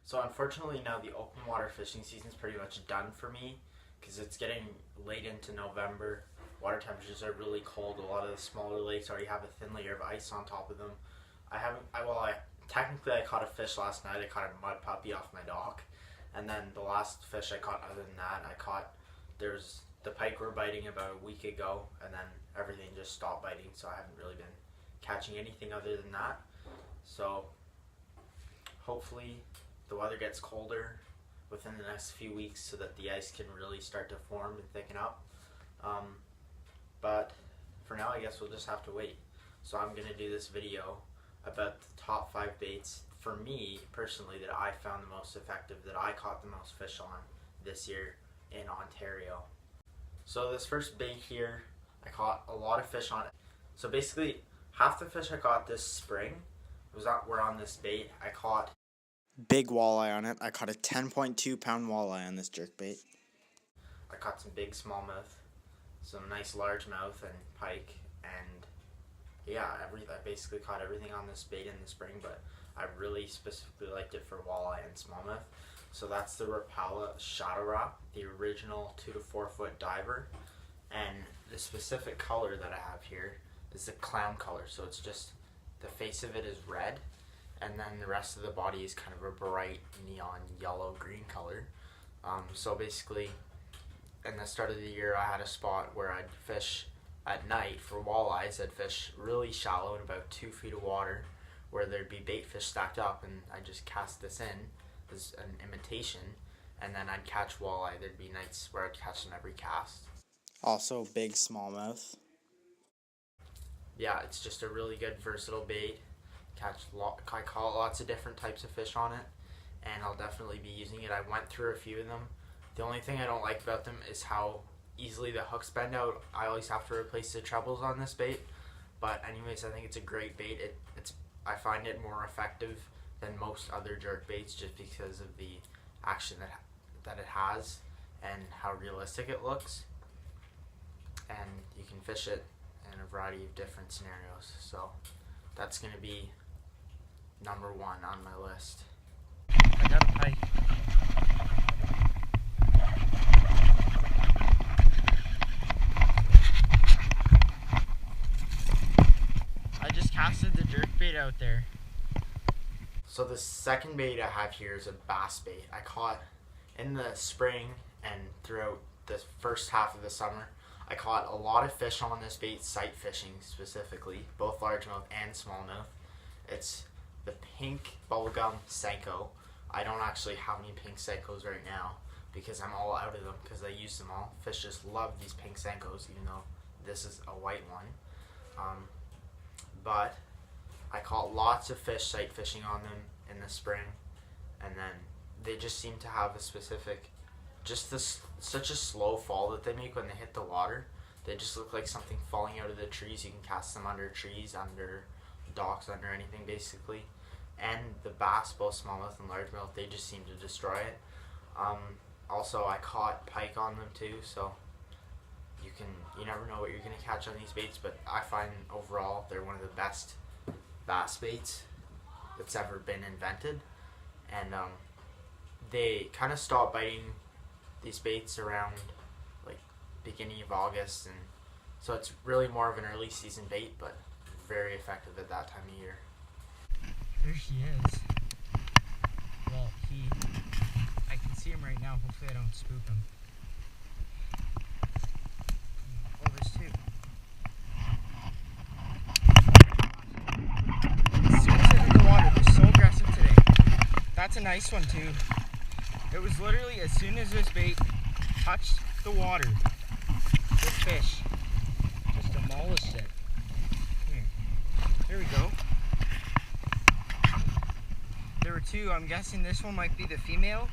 So unfortunately now the open water fishing season is pretty much done for me because it's getting late into November. Water temperatures are really cold. A lot of the smaller lakes already have a thin layer of ice on top of them. Technically I caught a fish last night. I caught a mud puppy off my dock. And then the last fish I caught other than that, there's the pike were biting about a week ago, and then everything just stopped biting, so I haven't really been catching anything other than that. So hopefully the weather gets colder within the next few weeks so that the ice can really start to form and thicken up. But for now, I guess we'll just have to wait. So I'm going to do this video about the top 5 baits for me personally that I found the most effective, that I caught the most fish on this year in Ontario. So this first bait here, I caught a lot of fish on it. So basically half the fish I caught this spring were on this bait. I caught big walleye on it. I caught a 10.2 pound walleye on this jerkbait. I caught some big smallmouth, some nice largemouth and pike, and yeah, I basically caught everything on this bait in the spring, but I really specifically liked it for walleye and smallmouth. So that's the Rapala Shadow Rock, the original 2 to 4 foot diver, and the specific color that I have here is the clown color. So it's just the face of it is red, and then the rest of the body is kind of a bright neon yellow green color. So basically, in the start of the year, I had a spot where I'd fish at night for walleyes. I'd fish really shallow in about 2 feet of water, where there'd be bait fish stacked up, and I'd just cast this in as an imitation, and then I'd catch walleye. There'd be nights where I'd catch them every cast. Also big smallmouth. Yeah, it's just a really good versatile bait. I caught lots of different types of fish on it, and I'll definitely be using it. I went through a few of them. The only thing I don't like about them is how easily the hooks bend out. I always have to replace the trebles on this bait, but anyways, I think it's a great bait. I find it more effective than most other jerk baits just because of the action that it has and how realistic it looks, and you can fish it in a variety of different scenarios. So that's going to be number 1 on my list. I got a pike. I just casted the jerkbait out there. So the second bait I have here is a bass bait. I caught in the spring and throughout the first half of the summer. I caught a lot of fish on this bait, sight fishing specifically, both largemouth and smallmouth. It's the pink bubblegum Senko. I don't actually have any pink Senkos right now because I'm all out of them because I use them all. Fish just love these pink Senkos, even though this is a white one. But I caught lots of fish sight fishing on them in the spring, and then they just seem to have a specific, such a slow fall that they make when they hit the water. They just look like something falling out of the trees. You can cast them under trees, under docks, under anything basically. And the bass, both smallmouth and largemouth, they just seem to destroy it. Also, I caught pike on them too, so you never know what you're gonna catch on these baits, but I find overall they're one of the best bass baits that's ever been invented. And they kind of stopped biting these baits around like beginning of August, and so it's really more of an early season bait, but very effective at that time of year. There he is. Well, I can see him right now. Hopefully I don't spook him. Oh, there's 2. As soon as I hit the water, they're so aggressive today. That's a nice one too. It was literally as soon as this bait touched the water, this fish just demolished it. Here. There we go. There were 2. I'm guessing this one might be the female.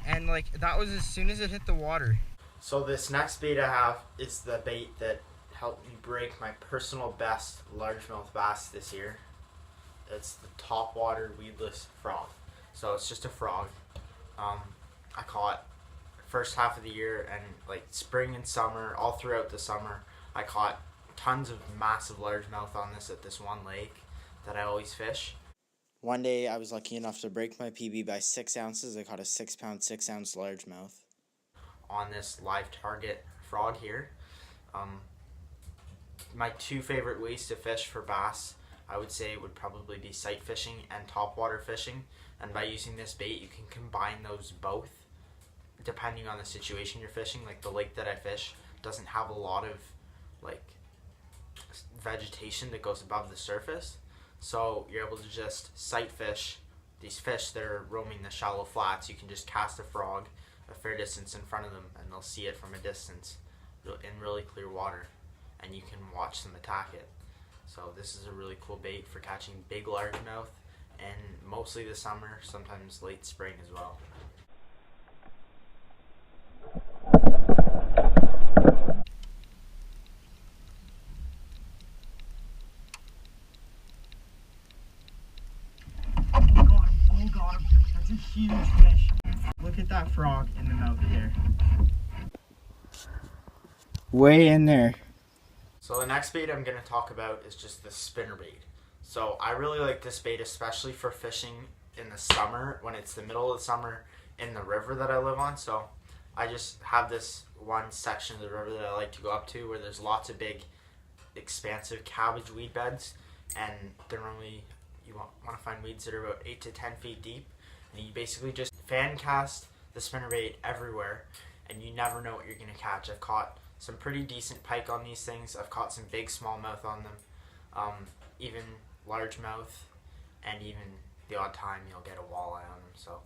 And like that was as soon as it hit the water. So this next bait I have is the bait that helped me break my personal best largemouth bass this year. It's the topwater weedless frog. So it's just a frog. I caught first half of the year and like spring and summer, all throughout the summer, I caught tons of massive largemouth on this at this one lake that I always fish. One day I was lucky enough to break my PB by 6 ounces. I caught a 6-pound, 6-ounce largemouth on this live target frog here. My two favorite ways to fish for bass, I would say, would probably be sight fishing and topwater fishing. And by using this bait, you can combine those both depending on the situation you're fishing. Like the lake that I fish doesn't have a lot of like vegetation that goes above the surface, so you're able to just sight fish these fish that are roaming the shallow flats. You can just cast a frog a fair distance in front of them and they'll see it from a distance in really clear water, and you can watch them attack it. So this is a really cool bait for catching big largemouth, and mostly the summer, sometimes late spring as well. Oh god, that's a huge fish. Look at that frog in the mouth there. Way in there. So the next bait I'm going to talk about is just the spinnerbait. So I really like this bait, especially for fishing in the summer, when it's the middle of the summer in the river that I live on. So I just have this one section of the river that I like to go up to where there's lots of big, expansive cabbage weed beds, and they're normally, you want to find weeds that are about 8 to 10 feet deep, and you basically just fan cast the spinnerbait everywhere, and you never know what you're going to catch. I've caught some pretty decent pike on these things. I've caught some big smallmouth on them, even largemouth, and even the odd time you'll get a walleye on them. So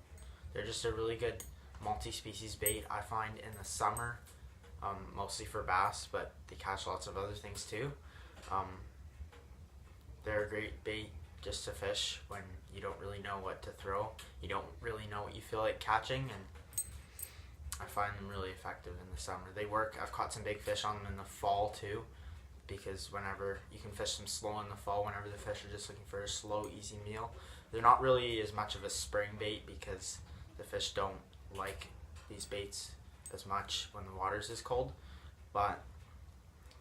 they're just a really good multi-species bait, I find, in the summer, mostly for bass, but they catch lots of other things too. They're a great bait just to fish when you don't really know what to throw. You don't really know what you feel like catching, and I find them really effective in the summer. They work. I've caught some big fish on them in the fall too, because whenever you can fish them slow in the fall, whenever the fish are just looking for a slow, easy meal. They're not really as much of a spring bait because the fish don't like these baits as much when the water's as cold. But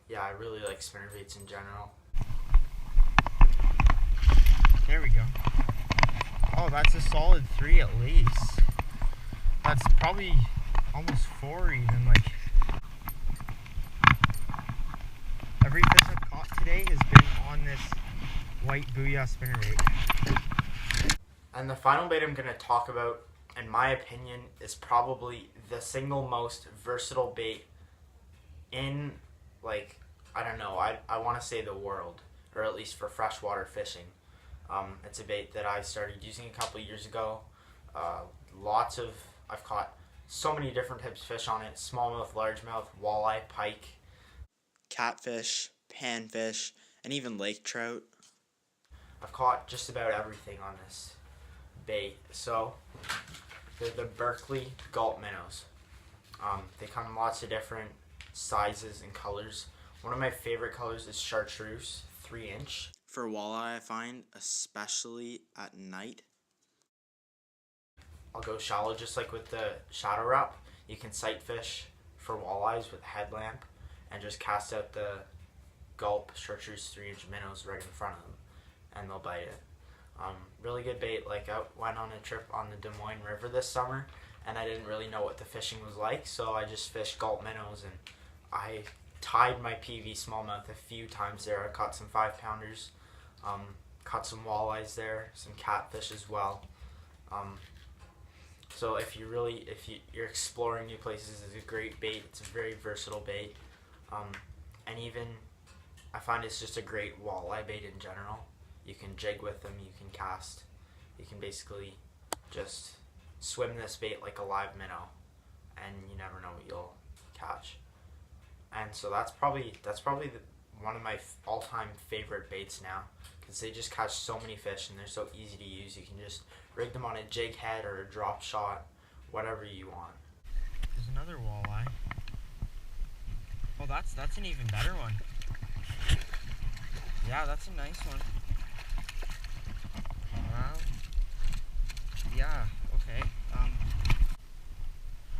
yeah, I really like spinner baits in general. There we go. Oh, that's a solid 3 at least. That's probably almost 4 even. Like, every fish I've caught today has been on this white Booyah spinnerbait. And the final bait I'm going to talk about, in my opinion, is probably the single most versatile bait in, like, I don't know, I want to say the world, or at least for freshwater fishing. It's a bait that I started using a couple of years ago. I've caught so many different types of fish on it: smallmouth, largemouth, walleye, pike, catfish, panfish, and even lake trout. I've caught just about everything on this bait. So they're the Berkley Gulp minnows. They come in lots of different sizes and colors. One of my favorite colors is chartreuse, 3-inch. For walleye, I find, especially at night, I'll go shallow just like with the Shadow Rap. You can sight fish for walleyes with a headlamp and just cast out the Gulp chartreuse 3-inch minnows right in front of them, and they'll bite it. Really good bait. Like, I went on a trip on the Des Moines River this summer, and I didn't really know what the fishing was like, so I just fished Gulp minnows, and I tied my PV smallmouth a few times there. I caught some 5-pounders, caught some walleyes there, some catfish as well. So if you're exploring new places, it's a great bait. It's a very versatile bait, and even I find it's just a great walleye bait in general. You can jig with them, you can cast, you can basically just swim this bait like a live minnow, and you never know what you'll catch. And so that's probably one of my all-time favorite baits now, because they just catch so many fish and they're so easy to use. You can just rig them on a jig head or a drop shot, whatever you want. There's another walleye. Oh, that's an even better one. Yeah, that's a nice one. Wow. Yeah, okay.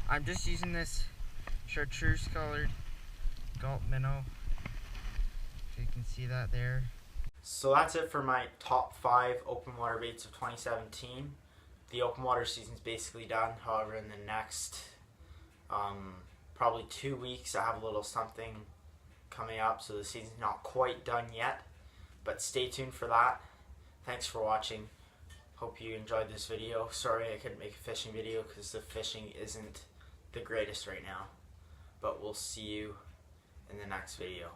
I'm just using this chartreuse colored Gulp minnow. If you can see that there. So that's it for my top 5 open water baits of 2017. The open water season's basically done. However, in the next probably 2 weeks, I have a little something coming up, so the season's not quite done yet, but stay tuned for that. Thanks for watching. Hope you enjoyed this video. Sorry I couldn't make a fishing video because the fishing isn't the greatest right now, but we'll see you in the next video.